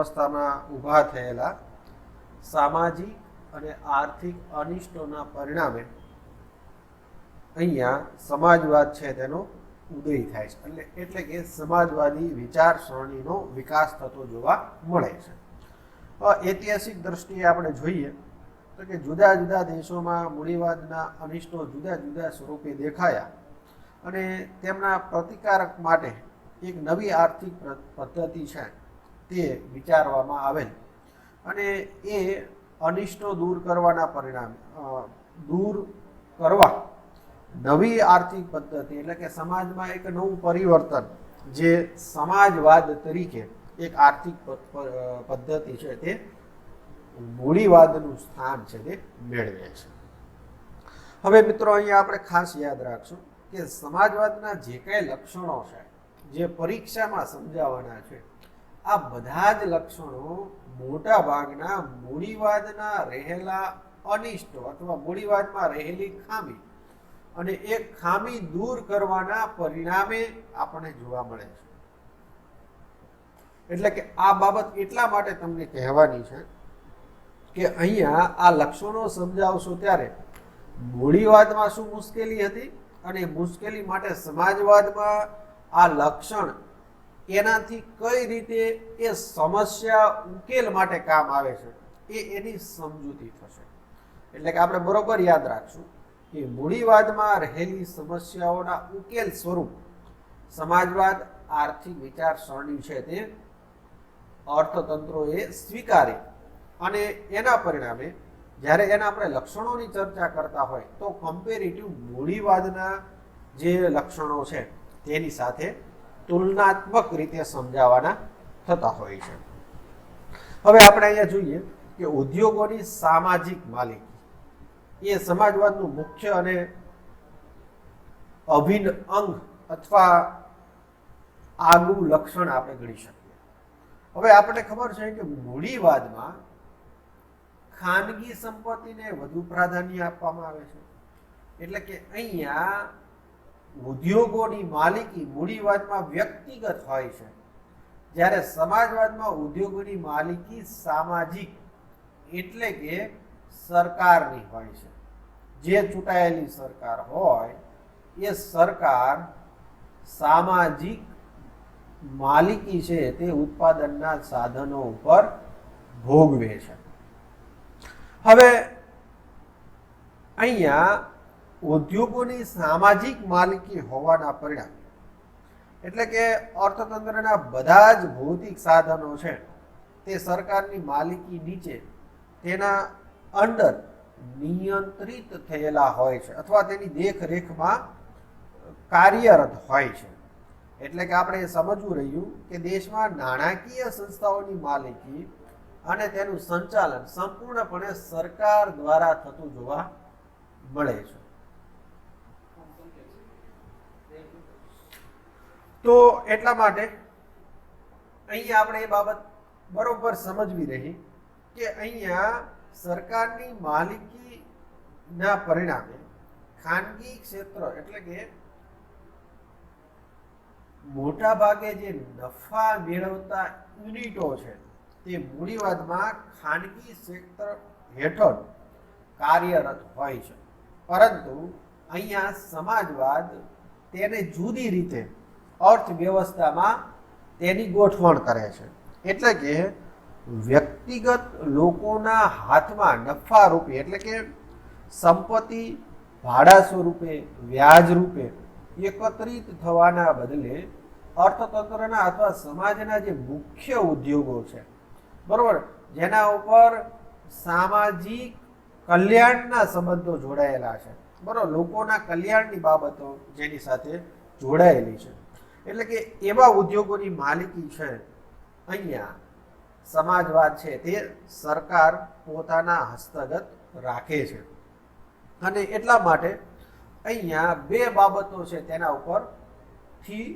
વ્યવસ્થામાં ઊભા થયેલા સામાજિક અને આર્થિક અનિષ્ટોના પરિણામે અહીંયા સમાજવાદ છે તેનો ઉદય થાય છે, એટલે કે સમાજવાદી વિચારસરણીનો વિકાસ થતો જોવા મળે છે. ઐતિહાસિક દ્રષ્ટિએ આપણે જોઈએ તો કે જુદા જુદા દેશોમાં મૂડીવાદના અનિષ્ટો જુદા જુદા સ્વરૂપે દેખાયા અને તેમના પ્રતિકારક માટે એક નવી આર્થિક પદ્ધતિ છે તે વિચારવામાં આવેલ અને એ અનિષ્ટો દૂર કરવાના પરિણામે દૂર કરવા નવી આર્થિક પદ્ધતિ એટલે કે સમાજમાં એક નવું પરિવર્તન જે સમાજવાદ તરીકે એક આર્થિક પદ્ધતિ છે તે મૂડીવાદનું સ્થાન છે તે મેળવે છે. હવે મિત્રો અહીંયા આપણે ખાસ યાદ રાખશું કે સમાજવાદના જે કાંઈ લક્ષણો છે જે પરીક્ષામાં સમજાવવાના છે આ બધા જ લક્ષણો મોટા ભાગના મૂડીવાદના રહેલા અનિષ્ટો અથવા મૂડીવાદમાં રહેલી ખામી અને એ ખામી દૂર કરવાના પરિણામે આપણને જોવા મળે છે. એટલે કે આ બાબત એટલા માટે તમને કહેવાની છે કે અહીંયા આ લક્ષણો સમજાવશો ત્યારે મૂડીવાદમાં શું મુશ્કેલી હતી અને મુશ્કેલી માટે સમાજવાદમાં આ લક્ષણ એનાથી કઈ રીતે એ સમસ્યા ઉકેલ માટે કામ આવે છે એની સમજૂતી થશે. એટલે કે આપણે બરોબર યાદ રાખશું કે મૂડીવાદમાં રહેલી સમસ્યાઓના ઉકેલ સ્વરૂપ સમાજવાદ આર્થિક વિચારસરણી છે તે અર્થતંત્રોએ સ્વીકારી અને એના પરિણામે જ્યારે એના આપણે લક્ષણોની ચર્ચા કરતા હોય તો કમ્પેરેટિવ મૂડીવાદના જે લક્ષણો છે તેની સાથે તુલનાત્મક રીતે સમજાવવાના થતા હોય છે. હવે આપણે અહીંયા જોઈએ કે ઉદ્યોગોની સામાજિક માલિકી એ સમાજવાદનું મુખ્ય અને અભિન્ન અંગ અથવા આગવું લક્ષણ આપણે ગણી શકીએ. હવે આપણને ખબર છે કે મૂડીવાદમાં ખાનગી સંપત્તિને વધુ પ્રાધાન્ય આપવામાં આવે છે. એટલે કે અહીંયા ઉદ્યોગોની માલિકી મૂડીવાદમાં વ્યક્તિગત હોય છે, જ્યારે સમાજવાદમાં ઉદ્યોગોની માલિકી સામાજિક એટલે કે સરકારની હોય છે. જે ચૂંટાયેલી સરકાર હોય એ સરકાર સામાજિક માલિકી છે તે ઉત્પાદનના સાધનો ઉપર ભોગવે છે. હવે અહીંયા ઉદ્યોગોની સામાજિક માલિકી હોવાના પરિણામે એટલે કે અર્થતંત્રના બધા જ ભૌતિક સાધનો છે તે સરકારની માલિકી નીચે તેના અંડર નિયંત્રિત થયેલા હોય છે અથવા તેની દેખરેખમાં કાર્યરત હોય છે. એટલે કે આપણે સમજવું રહ્યું કે દેશમાં નાણાકીય સંસ્થાઓની માલિકી અને તેનું સંચાલન સંપૂર્ણપણે સરકાર દ્વારા થતું જોવા મળે છે. તો એટલા માટે અહીંયા આપણે એ બાબત બરોબર સમજવી રહી કે અહીંયા સરકારની માલિકીના પરિણામે ખાનગી ક્ષેત્ર એટલે કે મોટા ભાગે જે નફા મેળવતા યુનિટો છે તે મૂડીવાદમાં ખાનગી ક્ષેત્ર હેઠળ કાર્યરત હોય છે, પરંતુ અહીંયા સમાજવાદ તેને જુદી રીતે અર્થવ્યવસ્થામાં તેની ગોઠવણ કરે છે. એટલે કે વ્યક્તિગત લોકોના હાથમાં નફા રૂપે એટલે કે સંપત્તિ ભાડા સ્વરૂપે વ્યાજ રૂપે એકત્રિત થવાના બદલે અર્થતંત્રના અથવા સમાજના જે મુખ્ય ઉદ્યોગો છે બરોબર, જેના ઉપર સામાજિક કલ્યાણના સંબંધો જોડાયેલા છે બરોબર, લોકોના કલ્યાણની બાબતો જેની સાથે જોડાયેલી છે, એટલે કે એવા ઉદ્યોગોની માલિકી છે અહીંયા સમાજવાદ છે તે સરકાર પોતાના હસ્તગત રાખે છે. અને એટલા માટે અહીંયા બે બાબતો છે તેના ઉપરથી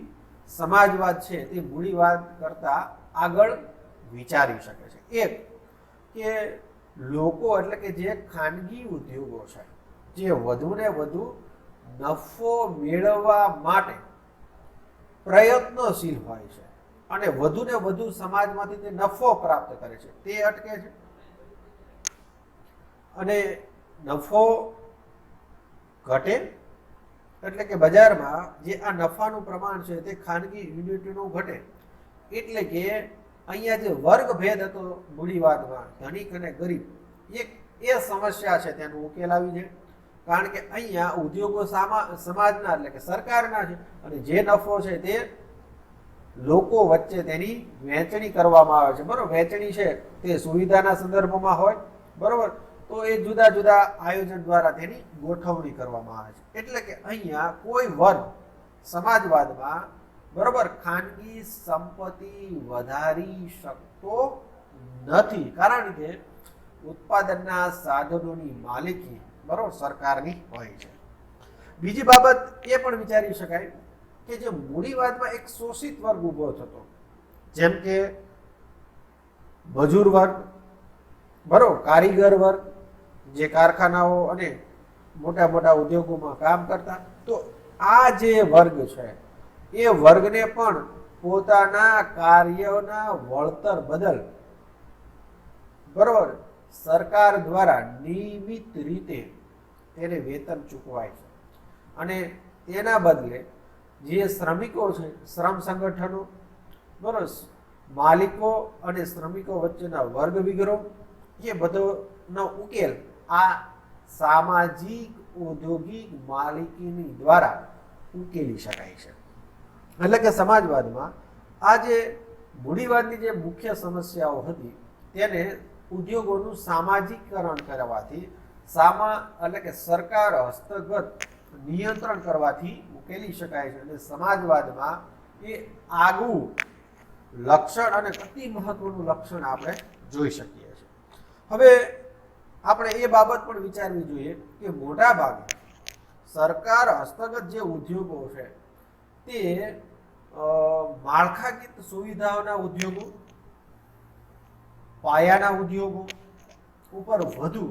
સમાજવાદ છે તે મૂડીવાદ કરતા આગળ વિચારી શકે છે. એક કે લોકો એટલે કે જે ખાનગી ઉદ્યોગો છે જે વધુને વધુ નફો મેળવવા માટે પ્રયત્નશીલ હોય છે અને વધુને વધુ સમાજમાંથી તે નફો પ્રાપ્ત કરે છે તે અટકે છે. અને નફો ઘટે એટલે કે બજારમાં જે આ નફાનું પ્રમાણ છે તે ખાનગી યુનિટનું ઘટે, એટલે કે અહીંયા જે વર્ગ ભેદ હતો મૂડીવાદમાં ધનિક અને ગરીબ, એ સમસ્યા છે તેનો ઉકેલ આવી જાય. કારણ કે અહીંયા ઉદ્યોગો સમાજના એટલે કે સરકારના છે અને જે નફો છે તે લોકો વચ્ચે તેની વહેંચણી કરવામાં આવે છે. બરોબર, વહેંચણી છે તે સુવિધાના સંદર્ભમાં હોય, બરોબર, તો એ જુદા જુદા આયોજન દ્વારા તેની ગોઠવણી કરવામાં આવે છે. એટલે કે અહીંયા કોઈ વર્ગ સમાજવાદમાં, બરોબર, ખાનગી સંપત્તિ વધારી શકતો નથી, કારણ કે ઉત્પાદનના સાધનોની માલિકી, બરોબર, સરકારની હોય છે. બીજી બાબત એ પણ વિચારી શકાય કે જે મૂડીવાદમાં એક શોષિત વર્ગ ઊભો થતો, જેમ કે મજૂર વર્ગ, બરોબર, કારીગર વર્ગ, જે કારખાનાઓ અને મોટા મોટા ઉદ્યોગોમાં કામ કરતા, તો આ જે વર્ગ છે એ વર્ગને પણ પોતાના કાર્યના વળતર બદલ, બરોબર, સરકાર દ્વારા નિયમિત રીતે તેને વેતન ચૂકવાય છે. અને તેના બદલે જે શ્રમિકો છે, શ્રમ સંગઠનો, બરોબર, માલિકો અને શ્રમિકો વચ્ચેના વર્ગ વિગ્રહ, એ બધોનો ઉકેલ આ સામાજિક ઔદ્યોગિક માલિકીની દ્વારા ઉકેલી શકાય છે. એટલે કે સમાજવાદમાં આ જે મૂડીવાદની જે મુખ્ય સમસ્યાઓ હતી તેને ઉદ્યોગોનું સામાજિકરણ કરવાથી, એટલે કે સરકાર હસ્તગત નિયંત્રણ કરવાથી ઉકેલી શકાય છે. અને સમાજવાદમાં એ આગવું લક્ષણ અને અતિ મહત્વનું લક્ષણ આપણે જોઈ શકીએ છીએ. હવે આપણે એ બાબત પણ વિચારવી જોઈએ કે મોટા ભાગે સરકાર હસ્તગત જે ઉદ્યોગો છે તે માળખાકીય સુવિધાઓના ઉદ્યોગો, પાયાના ઉદ્યોગો ઉપર વધુ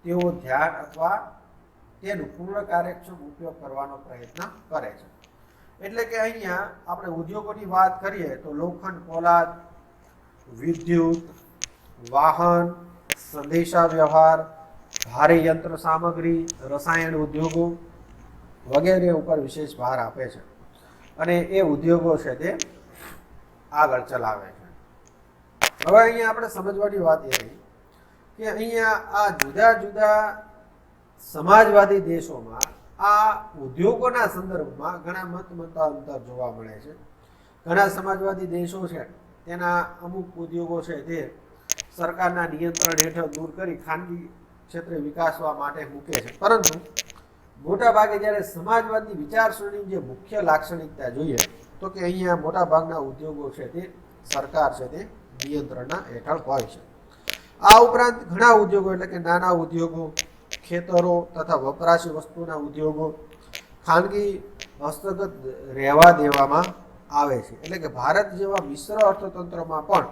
તેઓ ધ્યાન અથવા તેનું પૂર્ણ કાર્યક્ષમ ઉપયોગ કરવાનો પ્રયત્ન કરે છે. એટલે કે અહીંયા આપણે ઉદ્યોગોની વાત કરીએ તો લોખંડ, પોલાદ, વિદ્યુત, વાહન, સંદેશા વ્યવહાર, ભારે યંત્ર સામગ્રી, રસાયણ ઉદ્યોગો વગેરે ઉપર વિશેષ ભાર આપે છે અને એ ઉદ્યોગો છે તે આગળ ચલાવે છે. હવે અહીંયા આપણે સમજવાની વાત એ રહી કે અહીંયા આ જુદા જુદા સમાજવાદી દેશોમાં આ ઉદ્યોગોના સંદર્ભમાં ઘણા મતાંતર જોવા મળે છે. ઘણા સમાજવાદી દેશો છે તેના અમુક ઉદ્યોગો છે તે સરકારના નિયંત્રણ હેઠળ દૂર કરી ખાનગી ક્ષેત્રે વિકાસવા માટે મૂકે છે. પરંતુ મોટા ભાગે જ્યારે સમાજવાદની વિચારસરણીની જે મુખ્ય લાક્ષણિકતા જોઈએ તો કે અહીંયા મોટા ભાગના ઉદ્યોગો છે તે સરકાર છે તે નિયંત્રણના હેઠળ હોય છે. આ ઉપરાંત ઘણા ઉદ્યોગો એટલે કે નાના ઉદ્યોગો, ખેતરો તથા વપરાશી વસ્તુના ઉદ્યોગો ખાનગી હસ્તગત રહેવા દેવામાં આવે છે. એટલે કે ભારત જેવા મિશ્ર અર્થતંત્રમાં પણ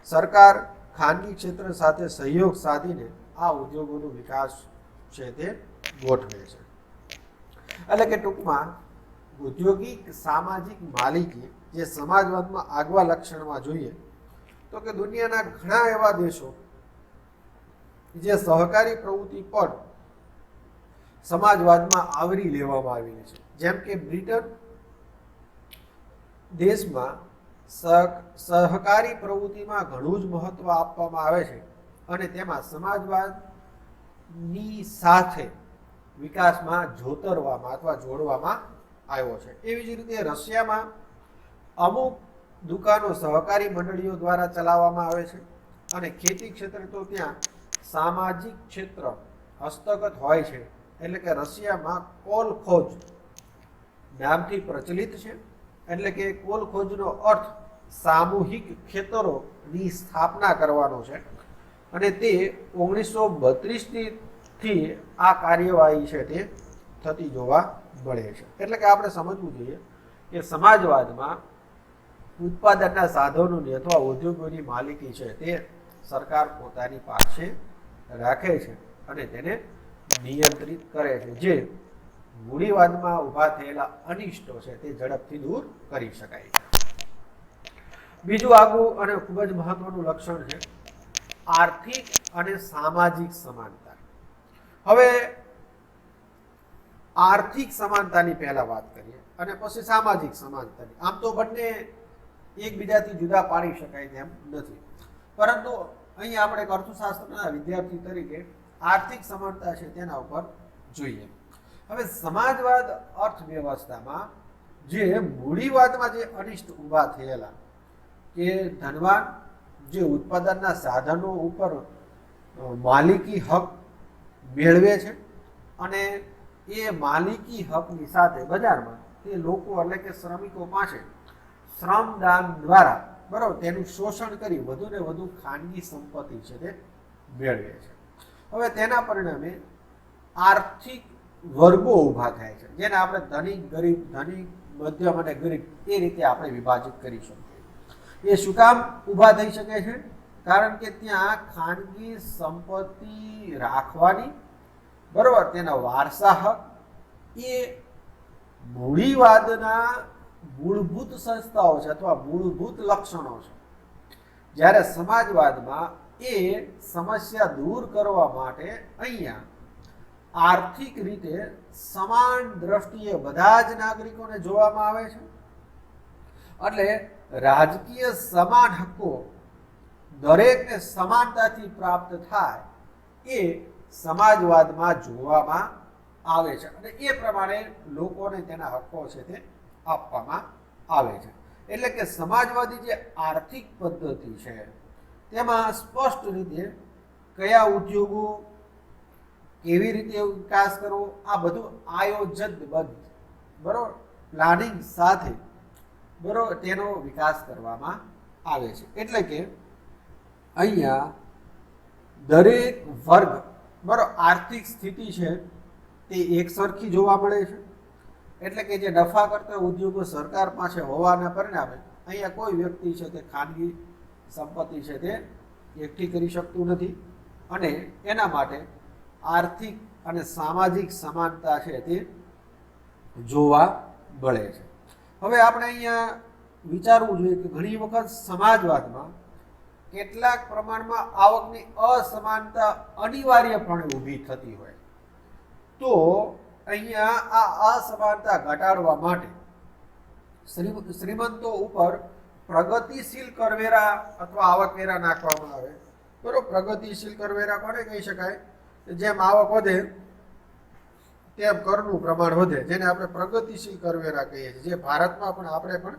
સરકાર ખાનગી ક્ષેત્ર સાથે સહયોગ સાધીને આ ઉદ્યોગોનો વિકાસ છે તે ગોઠવે છે. એટલે કે ટૂંકમાં ઔદ્યોગિક સામાજિક માલિકી જે સમાજવાદમાં આગવા લક્ષણમાં જોઈએ તો કે દુનિયાના ઘણા એવા દેશો જે સહકારી પ્રવૃત્તિ પણ સમાજવાદમાં આવરી લેવામાં આવેલી છે. જેમ કે બ્રિટન દેશમાં સહકારી પ્રવૃત્તિમાં ઘણું જ મહત્વ આપવામાં આવે છે અને તેમાં સમાજવાદની સાથે વિકાસમાં જોતરવામાં અથવા જોડવામાં આવ્યો છે. એવી જ રીતે રશિયામાં અમુક દુકાનો સહકારી મંડળીઓ દ્વારા ચલાવવામાં આવે છે અને ખેતી ક્ષેત્રે તો ત્યાં સામાજિક ક્ષેત્ર હસ્તગત હોય છે. એટલે કે રશિયામાં કોલખોજ નામથી પ્રચલિત છે. એટલે કે કોલખોજનો અર્થ સામૂહિક ખેતરોની સ્થાપના કરવાનો છે અને તે 1932થી આ કાર્યવાહી છે તે થતી જોવા મળે છે. એટલે કે આપણે સમજવું જોઈએ કે સમાજવાદમાં ઉત્પાદનના સાધનોની અથવા ઉદ્યોગોની માલિકી છે તે સરકાર પોતાની પાસે રાખે છે અને તેને નિયંત્રિત કરે છે, જે મૂડીવાદમાં ઊભા થયેલા અનિષ્ટો છે તે ઝડપથી દૂર કરી શકાય છે. બીજું આગવું અને ખૂબ જ મહત્વનું લક્ષણ છે આર્થિક અને સામાજિક સમાનતા. હવે આર્થિક સમાનતાની પહેલા વાત કરીએ અને પછી સામાજિક સમાનતાની. આમ તો બંને એકબીજાથી જુદા પાડી શકાય તેમ નથી, પરંતુ અહીંયા આપણે એક અર્થશાસ્ત્રના વિદ્યાર્થી તરીકે આર્થિક સમાનતા છે તેના ઉપર જોઈએ. હવે સમાજવાદ અર્થવ્યવસ્થામાં જે મૂડીવાદમાં જે અનિષ્ટ ઊભા થયેલા કે ધનવાન જે ઉત્પાદનના સાધનો ઉપર માલિકી હક મેળવે છે અને એ માલિકી હકની સાથે બજારમાં તે લોકો એટલે કે શ્રમિકો પાસે શ્રમદાન દ્વારા બરાબર તેનું શોષણ કરી વધુ ને વધુ ખાનગી સંપત્તિ છે તે મેળવે છે. હવે તેના પરિણામે આર્થિક વર્ગો ઊભા થાય છે, જેને આપણે ધનિક ગરીબ, ધનિક મધ્યમ અને ગરીબ એ રીતે આપણે વિભાજિત કરી શકીએ. એ શું કામ ઊભા થઈ શકે છે? કારણ કે ત્યાં ખાનગી સંપત્તિ રાખવાની બરોબર તેના વારસા હક એ મૂડીવાદના મૂળભૂત સંસ્થાઓ છે અથવા મૂળભૂત લક્ષણો છે. જ્યારે સમાજવાદમાં એ સમસ્યા દૂર કરવા માટે અહીંયા આર્થિક રીતે સમાન દ્રષ્ટિએ બધા જ નાગરિકોને જોવામાં આવે છે. એટલે રાજકીય સમાન હક્કો દરેકને સમાનતાથી પ્રાપ્ત થાય એ સમાજવાદમાં જોવામાં આવે છે અને એ પ્રમાણે લોકોને તેના હક્કો છે તે આપવામાં આવે છે. એટલે કે સમાજવાદી જે આર્થિક પદ્ધતિ છે તેમાં સ્પષ્ટ રીતે કયા ઉદ્યોગો કેવી રીતે વિકાસ કરવો આ બધું આયોજનબદ્ધ બરોબર પ્લાનિંગ સાથે બરોબર તેનો વિકાસ કરવામાં આવે છે. એટલે કે અહીંયા દરેક વર્ગ બરોબર આર્થિક સ્થિતિ છે તે એક સરખી જોવા મળે છે. એટલે કે જે નફા કરતા ઉદ્યોગો સરકાર પાસે હોવાના પરિણામે અહીંયા કોઈ વ્યક્તિ છે તે ખાનગી સંપત્તિ છે તે એકઠી કરી શકતું નથી અને એના માટે આર્થિક અને સામાજિક સમાનતા છે તે જોવા મળે છે. હવે આપણે અહીંયા વિચારવું જોઈએ કે ઘણી વખત સમાજવાદમાં કેટલાક પ્રમાણમાં આવકની અસમાનતા અનિવાર્યપણે ઊભી થતી હોય તો અહીંયા આ અસમાનતા ઘટાડવા માટે શ્રીમંતો ઉપર પ્રગતિશીલ કરવેરા અથવા આવકવેરા નાખવામાં આવે. બરોબર, પ્રગતિશીલ કરવેરા કોને કહી શકાય? જેમ આવક વધે તેમ કરનું પ્રમાણ વધે, જેને આપણે પ્રગતિશીલ કરવેરા કહીએ છીએ. જે ભારતમાં પણ આપણે પણ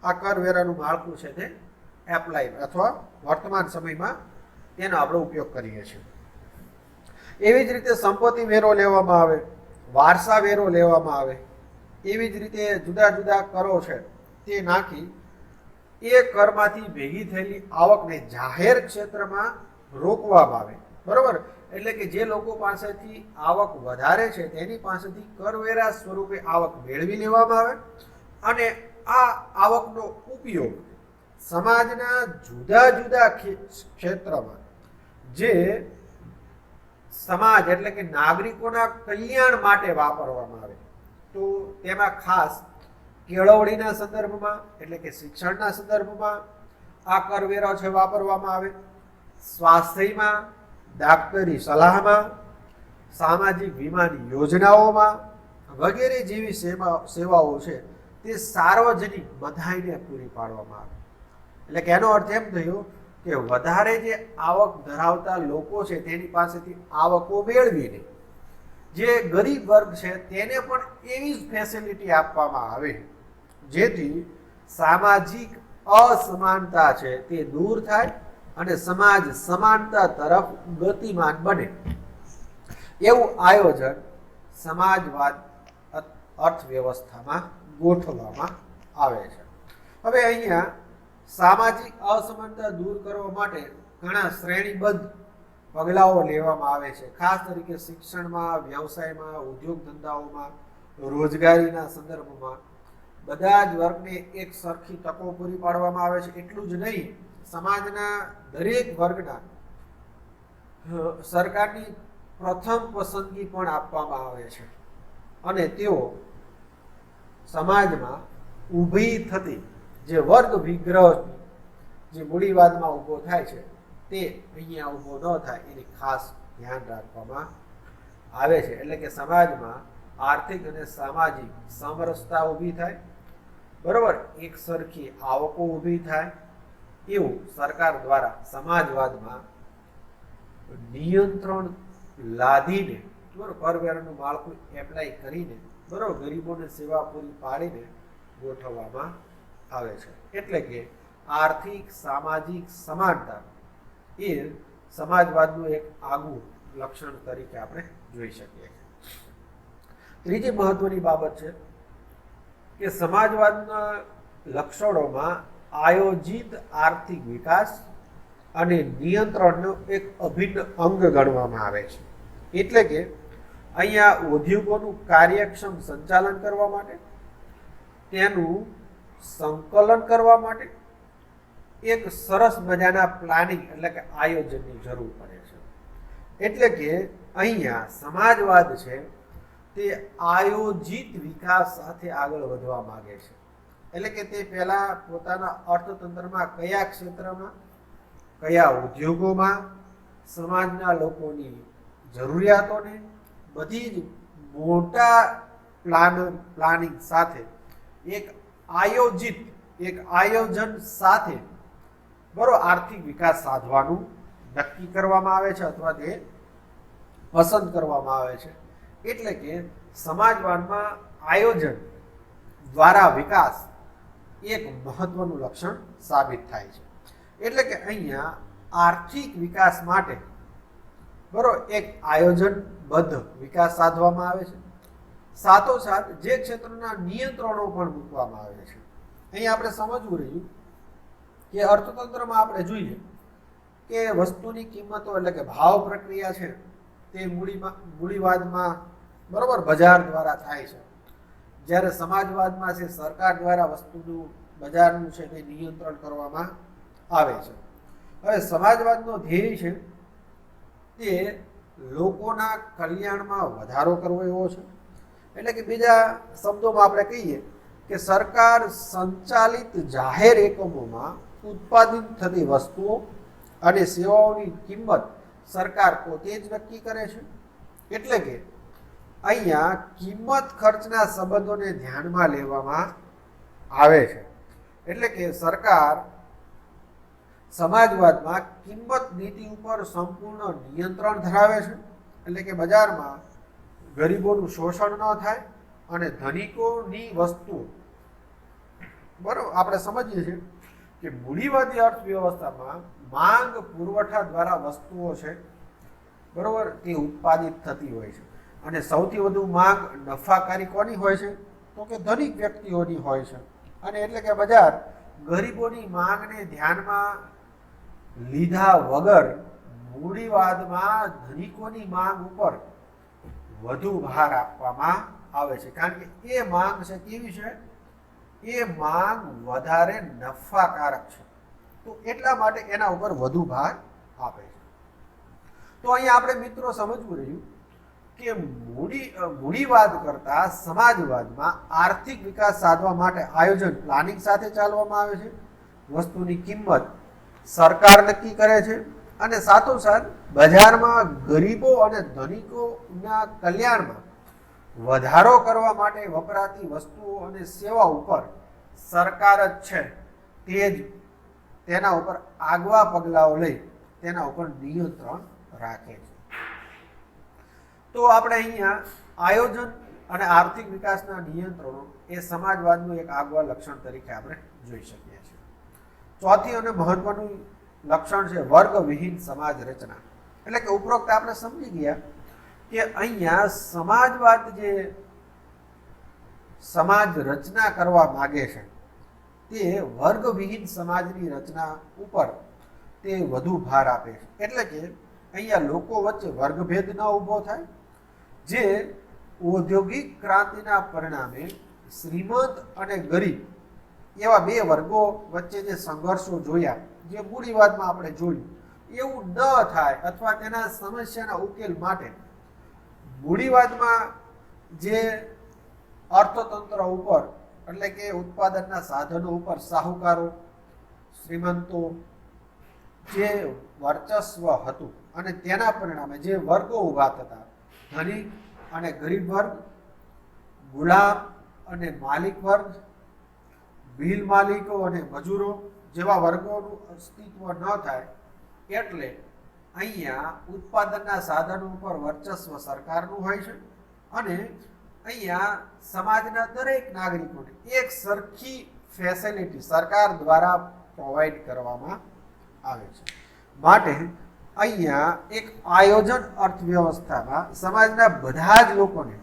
આ કરવેરાનું માળખું છે તે એપ્લાય અથવા વર્તમાન સમયમાં તેનો આપણે ઉપયોગ કરીએ છીએ. એવી જ રીતે સંપત્તિ વેરો લેવામાં આવે, વારસા વેરો લેવામાં આવે. એવી જ રીતે જુદા જુદા કરો છે તે નાખી એ કરમાંથી ભેગી થયેલી આવકને જાહેર ક્ષેત્રમાં રોકવામાં આવે. બરોબર, એટલે કે જે લોકો પાસેથી આવક વધારે છે તેની પાસેથી કરવેરા સ્વરૂપે આવક મેળવી લેવામાં આવે અને આ આવકનો ઉપયોગ સમાજના જુદા જુદા ક્ષેત્રમાં જે સમાજ એટલે કે નાગરિકોના કલ્યાણ માટે વાપરવામાં આવે. તો તેમાં ખાસ કેળવણીના સંદર્ભમાં એટલે કે શિક્ષણના સંદર્ભમાં આ કરવેરા છે વાપરવામાં આવે, સ્વાસ્થ્યમાં, ડાક્ટરી સલાહમાં, સામાજિક વીમાની યોજનાઓમાં વગેરે જેવી સેવાઓ છે તે સાર્વજનિક બધાઈને પૂરી પાડવામાં આવે. એટલે કે એનો અર્થ એમ થયો કે વધારે જે આવક ધરાવતા લોકો છે તેની પાસેથી આવકો મેળવીને જે ગરીબ વર્ગ છે તેને પણ એવી જ ફેસિલિટી આપવામાં આવે જેથી સામાજિક અસમાનતા છે તે દૂર થાય અને સમાજ સમાનતા તરફ ગતિમાન બને. એવું આયોજન સમાજવાદ અર્થવ્યવસ્થામાં ગોઠવવામાં આવે છે. હવે અહીંયા સામાજિક અસમાનતા દૂર કરવા માટે ઘણા શ્રેણીબદ્ધ પગલાઓ લેવામાં આવે છે. ખાસ તરીકે શિક્ષણમાં, વ્યવસાયમાં, ઉદ્યોગ ધંધાઓમાં, રોજગારીના સંદર્ભમાં બધા જ વર્ગને એક સરખી તકો પૂરી પાડવામાં આવે છે. એટલું જ નહીં, સમાજના દરેક વર્ગના સરકારની પ્રથમ પસંદગી પણ આપવામાં આવે છે અને તેઓ સમાજમાં ઊભી થતી જે વર્ગ વિગ્રહ જે મૂડીવાદમાં ઊભો થાય છે તે અહીંયા ઊભો ન થાય એની ખાસ ધ્યાન રાખવામાં આવે છે. એટલે કે સમાજમાં આર્થિક અને સામાજિક સમરસતા ઊભી થાય, બરોબર, એક સરખી આવકો ઊભી થાય, એવું સરકાર દ્વારા સમાજવાદમાં નિયંત્રણ લાદીને, બરોબર, કરવેરાનું માળખું એપ્લાય કરીને, બરોબર, ગરીબોને સેવા પૂરી પાડીને ગોઠવવામાં આવે છે. એટલે કે આર્થિક સામાજિક સમાનતા એ સમાજવાદનું એક આગવું લક્ષણ તરીકે આપણે જોઈ શકીએ. ત્રીજી મહત્વની બાબત છે કે સમાજવાદના લક્ષણોમાં આયોજિત આર્થિક વિકાસ અને નિયંત્રણનો એક અભિન્ન અંગ ગણવામાં આવે છે. એટલે કે અહીંયા ઉદ્યોગોનું કાર્યક્ષમ સંચાલન કરવા માટે, તેનું સંકલન કરવા માટે એક સરસ મજાના પ્લાનિંગ એટલે કે આયોજનની જરૂર પડે છે. એટલે કે અહીંયા સમાજવાદ છે તે આયોજિત વિકાસ સાથે આગળ વધવા માંગે છે. એટલે કે તે પહેલા પોતાના અર્થતંત્રમાં કયા ક્ષેત્રમાં, કયા ઉદ્યોગોમાં સમાજના લોકોની જરૂરિયાતોને બધી જ મોટા પ્લાનિંગ સાથે એક આયોજન સાથે, બરોબર, આર્થિક વિકાસ સાધવાનું નક્કી કરવામાં આવે છે અથવા તે પસંદ કરવામાં આવે છે. એટલે કે સમાજવાદમાં આયોજન દ્વારા વિકાસ એક મહત્વનું લક્ષણ સાબિત થાય છે. એટલે કે અહીંયા આર્થિક વિકાસ માટે, બરોબર, એક આયોજનબદ્ધ વિકાસ સાધવામાં આવે છે. સાથોસાથ જે ક્ષેત્રના નિયંત્રણો પણ મૂકવામાં આવે છે. અહીં આપણે સમજવું રહ્યું કે અર્થતંત્રમાં આપણે જોઈએ કે વસ્તુની કિંમતો એટલે કે ભાવ પ્રક્રિયા છે તે મૂડીવાદમાં, બરોબર, બજાર દ્વારા થાય છે. જ્યારે સમાજવાદમાં છે સરકાર દ્વારા વસ્તુનું બજારનું છે તે નિયંત્રણ કરવામાં આવે છે. હવે સમાજવાદનો ધ્યેય છે તે લોકોના કલ્યાણમાં વધારો કરવો એવો છે. એટલે કે બીજા શબ્દોમાં આપણે કહીએ કે સરકાર સંચાલિત જાહેર એકમોમાં ઉત્પાદિત થતી વસ્તુઓ અને સેવાઓની કિંમત સરકાર પોતે જ નક્કી કરે છે. એટલે કે અહીંયા કિંમત ખર્ચના સંબંધોને ધ્યાનમાં લેવામાં આવે છે. એટલે કે સરકાર સમાજવાદમાં કિંમત નીતિ ઉપર સંપૂર્ણ નિયંત્રણ ધરાવે છે. એટલે કે બજારમાં ગરીબોનું શોષણ ન થાય અને ધનિકોની વસ્તુ, બરોબર, આપણે સમજીએ છીએ કે મૂડીવાદી અર્થવ્યવસ્થામાં માંગ પુરવઠા દ્વારા વસ્તુઓ છે, બરોબર, તે ઉત્પાદિત થતી હોય છે. અને સૌથી વધુ માંગ નફાકારી કોની હોય છે? તો કે ધનિક વ્યક્તિઓની હોય છે. અને એટલે કે બજાર ગરીબોની માંગને ધ્યાનમાં લીધા વગર મૂડીવાદમાં ધનિકોની માંગ ઉપર વધુ ભાર આપવામાં આવે છે. કારણ કે એ માંગ છે કેવી છે? એ માંગ વધારે નફાકારક છે, તો એટલા માટે એના ઉપર વધુ ભાર આપે છે. તો અહીંયા આપણે મિત્રો સમજવું રહ્યું કે મૂડીવાદ કરતા સમાજવાદમાં આર્થિક વિકાસ સાધવા માટે આયોજન પ્લાનિંગ સાથે ચાલવામાં આવે છે. વસ્તુની કિંમત સરકાર નક્કી કરે છે અને સાથોસાથ બજારમાં ગરીબો અને ધનિકોના કલ્યાણમાં વધારો કરવા માટે વપરાતી વસ્તુઓ અને સેવા ઉપર સરકાર જ છે તે જ તેના ઉપર આગવા પગલાઓ લઈ તેના ઉપર નિયંત્રણ રાખે છે. તો આપણે અહીંયા આયોજન અને આર્થિક વિકાસના નિયંત્રણો એ સમાજવાદનું એક આગવા લક્ષણ તરીકે આપણે જોઈ શકીએ છીએ. ચોથી અને મહત્વનું લક્ષણ છે વર્ગવિહીન સમાજ રચના. એટલે કે ઉપરોક્ત આપણે સમજી ગયા કે અહીંયા સમાજવાદ જે સમાજ રચના કરવા માંગે છે તે વર્ગવિહીન સમાજની રચના ઉપર તે વધુ ભાર આપે છે. એટલે કે અહીંયા લોકો વચ્ચે વર્ગભેદ ન ઊભો થાય. જે ઔદ્યોગિક ક્રાંતિના પરિણામે શ્રીમંત અને ગરીબ એવા બે વર્ગો વચ્ચે જે સંઘર્ષો જોયા, જે મૂડીવાદમાં આપણે જોયું, એવું ન થાય અથવા તેના સમસ્યાના ઉકેલ માટે મૂડીવાદમાં જે અર્થતંત્ર ઉપર એટલે કે ઉત્પાદનના સાધનો ઉપર સાહુકારો, શ્રીમંતો જે વર્ચસ્વ હતું અને તેના પરિણામે જે વર્ગો ઊભા થતા, ધનિક અને ગરીબ વર્ગ, ગુલામ અને માલિક વર્ગ, મિલ માલિકો અને મજૂરો જેવા વર્ગોનું અસ્તિત્વ ન થાય, એટલે અહીંયા ઉત્પાદનના સાધનો ઉપર વર્ચસ્વ સરકારનું હોય છે અને અહીંયા સમાજના દરેક નાગરિકોને એક સરખી ફેસિલિટી સરકાર દ્વારા પ્રોવાઈડ કરવામાં આવે છે. માટે અહીંયા એક આયોજન અર્થવ્યવસ્થામાં સમાજના બધા જ લોકોને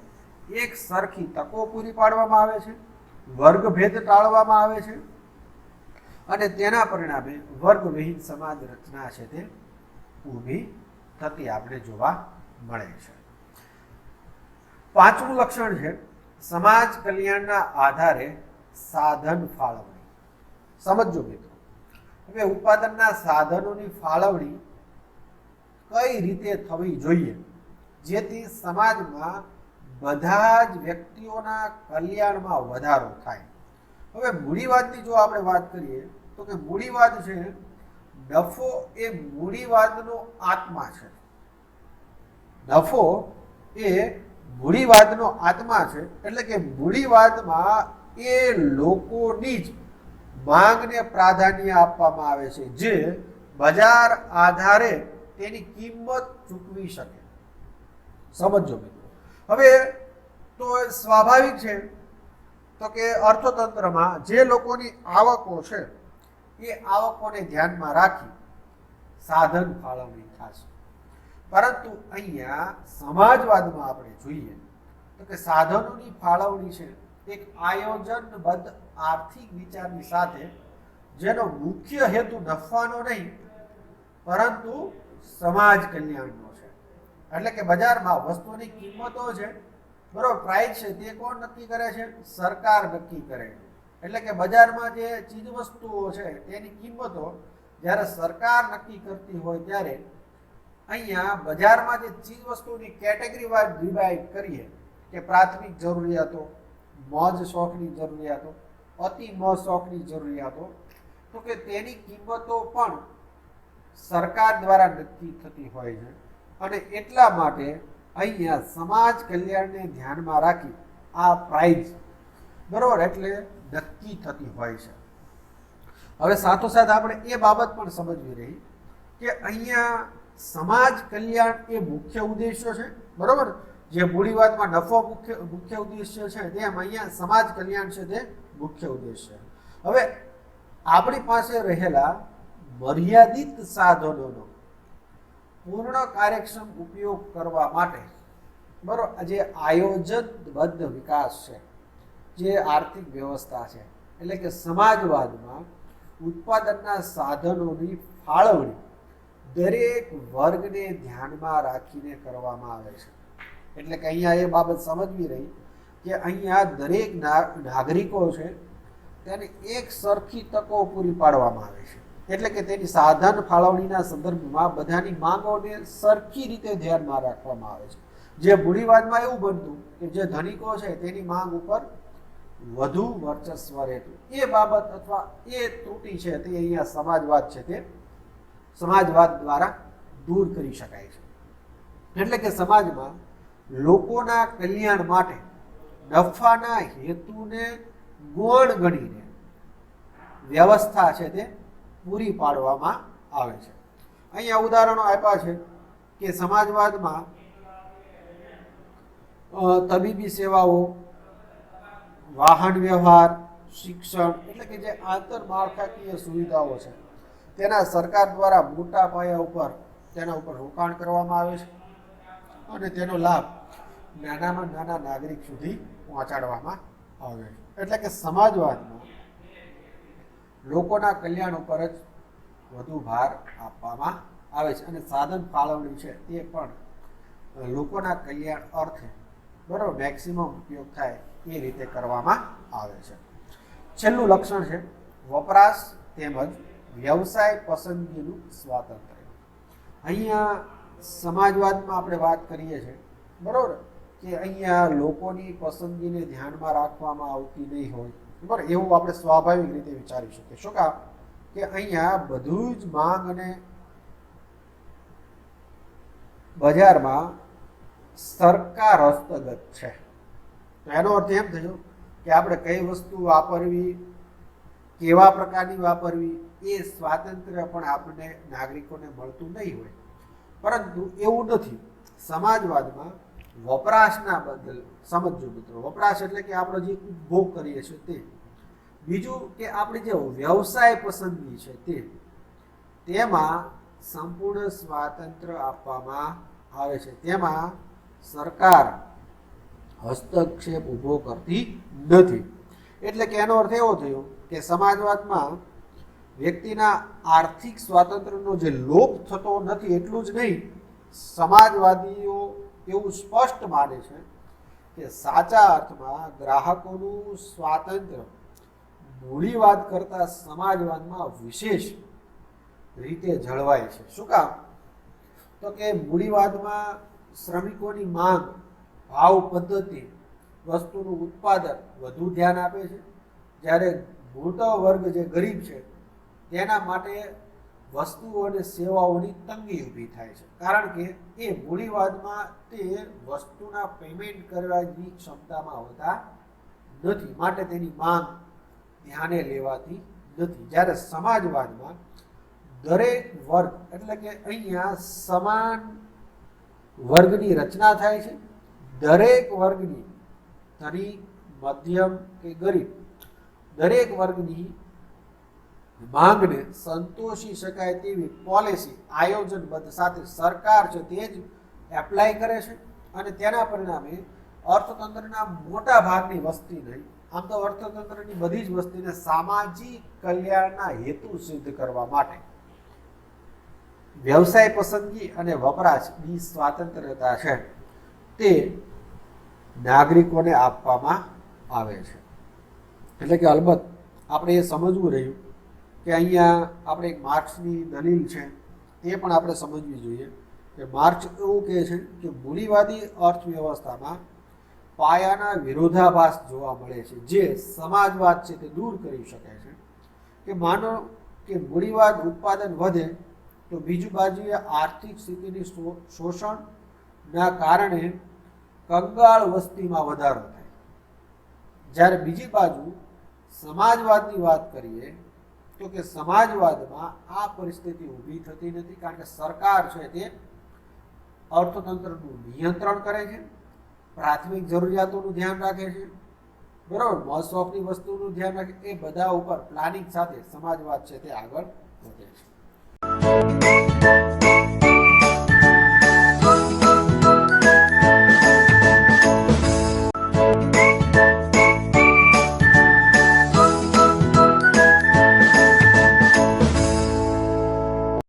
એક સરખી તકો પૂરી પાડવામાં આવે છે, વર્ગભેદ ટાળવામાં આવે છે અને તેના પરિણામે વર્ગવિહીન સમાજ રચના છે તે ઊભી થતી આપણે જોવા મળે છે. પાંચમું લક્ષણ છે સમાજ કલ્યાણના આધારે સાધન ફાળવણી. સમજો મિત્રો, હવે ઉત્પાદનના સાધનોની ફાળવણી કઈ રીતે થવી જોઈએ જેથી સમાજમાં બધા જ વ્યક્તિઓના કલ્યાણમાં વધારો થાય. હવે મૂડીવાદની જો આપણે વાત કરીએ તો કે મૂડીવાદ છે, નફો એ મૂડીવાદનો આત્મા છે. નફો એ મૂડીવાદનો આત્મા છે, એટલે કે મૂડીવાદમાં એ લોકોની જ માંગને પ્રાધાન્ય આપવામાં આવે છે જે બજાર આધારે તેની કિંમત ચૂકવી શકે. સમજો મિત્રો, હવે તો સ્વાભાવિક છે તો કે અર્થતંત્રમાં જે લોકોની આવકો છે એ આવકોને ધ્યાનમાં રાખી સાધન ફાળવણી થશે. પરંતુ અહીંયા સમાજવાદમાં આપણે જોઈએ તો કે સાધનોની ફાળવણી છે એક આયોજનબદ્ધ આર્થિક વિચારની સાથે, જેનો મુખ્ય હેતુ નફાનો નહીં પરંતુ સમાજ કલ્યાણનો છે. એટલે કે બજારમાં વસ્તુની કિંમતો છે, બરોબર, પ્રાઇસ છે, તે કોણ નક્કી કરે છે? સરકાર નક્કી કરે છે. એટલે કે બજારમાં જે ચીજ વસ્તુઓ છે તેની કિંમતો જ્યારે સરકાર નક્કી કરતી હોય ત્યારે અહીંયા બજારમાં જે ચીજ વસ્તુની કેટેગરી વાઇઝ ડિવાઈડ કરીએ કે પ્રાથમિક જરૂરિયાતો, મોજ શોખની જરૂરિયાતો, અતિ મોજ શોખની જરૂરિયાતો, તો કે તેની કિંમતો પણ સરકાર દ્વારા નક્કી થતી હોય છે અને એટલા માટે અહીંયા સમાજ કલ્યાણને ધ્યાનમાં રાખી આ પ્રાઇઝ, બરોબર, એટલે નક્કી થતી હોય છે. હવે સાથોસાથ આપણે એ બાબત પણ સમજવી રહી કે અહીંયા સમાજ કલ્યાણ એ મુખ્ય ઉદ્દેશ્ય છે, બરોબર. જે મૂડીવાદમાં નફો મુખ્ય ઉદ્દેશ્ય છે તેમ અહીંયા સમાજ કલ્યાણ છે તે મુખ્ય ઉદ્દેશ્ય. હવે આપણી પાસે રહેલા મર્યાદિત સાધનોનો પૂર્ણ કાર્યક્ષમ ઉપયોગ કરવા માટે, બરોબર, જે આયોજનબદ્ધ વિકાસ છે, જે આર્થિક વ્યવસ્થા છે, એટલે કે સમાજવાદમાં ઉત્પાદનના સાધનોની ફાળવણી દરેક વર્ગને ધ્યાનમાં રાખીને કરવામાં આવે છે. એટલે કે અહીંયા એ બાબત સમજવી રહી કે અહીંયા દરેક નાગરિકો છે તેને એક સરખી તકો પૂરી પાડવામાં આવે છે. એટલે કે તેની સાધન ફાળવણીના સંદર્ભમાં બધાની માંગોને સરખી રીતે ધ્યાનમાં રાખવામાં આવે છે. જે મૂડીવાદમાં એવું બનતું કે જે ધનિકો છે તેની માંગ ઉપર વધુ વર્ચસ્વ રહેતું, એ બાબત અથવા એ ત્રુટિ છે તે અહીંયા સમાજવાદ છે તે સમાજવાદ દ્વારા દૂર કરી શકાય છે. એટલે કે સમાજમાં લોકોના કલ્યાણ માટે નફાના હેતુને ગૌણ ગણીને વ્યવસ્થા છે તે પૂરી પાડવામાં આવે છે. અહીંયા ઉદાહરણો આપ્યા છે કે સમાજવાદમાં તબીબી સેવાઓ, વાહન વ્યવહાર, શિક્ષણ, એટલે કે જે આંતરમાળખાકીય સુવિધાઓ છે તેના સરકાર દ્વારા મોટા પાયા ઉપર તેના ઉપર રોકાણ કરવામાં આવે છે અને તેનો લાભ નાનામાં નાના નાગરિક સુધી પહોંચાડવામાં આવે છે. એટલે કે સમાજવાદમાં લોકોના કલ્યાણ ઉપર જ વધુ ભાર આપવામાં આવે છે અને સાધન ફાળવણી છે તે પણ લોકોના કલ્યાણ અર્થે, બરાબર, મેક્સિમમ ઉપયોગ થાય એ રીતે કરવામાં આવે છે. છેલ્લું લક્ષણ છે વપરાશ તેમજ વ્યવસાય પસંદગીનું સ્વાતંત્ર્ય. અહીંયા સમાજવાદમાં આપણે વાત કરીએ છીએ, બરાબર, કે અહીંયા લોકોની પસંદગીને ધ્યાનમાં રાખવામાં આવતી નહીં હોય, બરાબર, એવું આપણે સ્વાભાવિક રીતે વિચારી શકીએ. શું કામ કે અહીંયા બધું જ માંગ અને બજારમાં સરકાર હસ્તગત છે. તો એનો અર્થ એમ થયો કે આપણે કઈ વસ્તુ વાપરવી, કેવા પ્રકારની વાપરવી, એ સ્વાતંત્ર્ય પણ આપણને નાગરિકોને મળતું નહીં હોય. પરંતુ એવું નથી. સમાજવાદમાં વપરાશના બદલ સમજો મિત્રો. વપરાશ એટલે કે આપણે જે ઉપભોગ કરીએ છીએ તે. બીજું કે આપણી જે વ્યવસાય પસંદગી છે તેમાં સંપૂર્ણ સ્વાતંત્ર્ય આપવામાં આવે છે. તેમાં સરકાર હસ્તક્ષેપ ઊભો કરતી નથી. એટલે કે એનો અર્થ એવો થયો કે સમાજવાદમાં વ્યક્તિના આર્થિક સ્વાતંત્ર્યનો જે લોપ થતો નથી. એટલું જ નહીં, સમાજવાદીઓ એવું સ્પષ્ટ માને છે કે સાચા અર્થમાં ગ્રાહકોનું સ્વાતંત્ર્ય મૂડીવાદ કરતા સમાજવાદમાં વિશેષ રીતે જળવાય છે. શું કામ? તો કે મૂડીવાદમાં શ્રમિકોની માંગ, ભાવ પદ્ધતિ, વસ્તુનું ઉત્પાદન વધુ ધ્યાન આપે છે. જ્યારે મોટો વર્ગ જે ગરીબ છે તેના માટે વસ્તુઓ અને સેવાઓની તંગી ઊભી થાય છે. કારણ કે એ મૂડીવાદમાં તે વસ્તુના પેમેન્ટ કરવાની ક્ષમતામાં હોતા નથી, માટે તેની માંગ ધ્યાને લેવાતી નથી. જ્યારે સમાજવાદમાં દરેક વર્ગ એટલે કે અહીંયા સમાન વર્ગની રચના થાય છે. દરેક વર્ગની, ધનિક, મધ્યમ કે ગરીબ, દરેક વર્ગની માંગને સંતોષી શકાય તેવી પોલિસી આયોજનબદ્ધ સાથે સરકાર છે તે જ એપ્લાય કરે છે. અને તેના પરિણામે અર્થતંત્રના મોટા ભાગની વસ્તી નહીં, આમ તો અર્થતંત્રની બધી જ વસ્તીને સામાજિક કલ્યાણના હેતુ સિદ્ધ કરવા માટે વ્યવસાય પસંદગી અને વપરાશની સ્વાતંત્રતા છે તે નાગરિકોને આપવામાં આવે છે. એટલે કે અલબત્ત આપણે એ સમજવું રહ્યું કે અહીંયા આપણે એક માર્ક્સની દલીલ છે તે પણ આપણે સમજવી જોઈએ કે માર્ક્સ એવું કહે છે કે મૂડીવાદી અર્થવ્યવસ્થામાં પાયાના વિરોધાભાસ જોવા મળે છે જે સમાજવાદ છે તે દૂર કરી શકે છે. કે માનો કે મૂડીવાદ ઉત્પાદન વધે તો બીજી બાજુએ આર્થિક સ્થિતિની શોષણના કારણે કંગાળ વસ્તીમાં વધારો થાય. જ્યારે બીજી બાજુ સમાજવાદની વાત કરીએ તો કે સમાજવાદમાં આ પરિસ્થિતિ ઊભી થતી નથી, કારણ કે સરકાર છે તે અર્થતંત્રનું નિયંત્રણ કરે છે, પ્રાથમિક જરૂરિયાતોનું ધ્યાન રાખે છે, બરાબર, મોસ્ટ ઓફની વસ્તુનું ધ્યાન રાખે. એ બધા ઉપર પ્લાનિંગ સાથે સમાજવાદ છે તે આગળ વધે છે.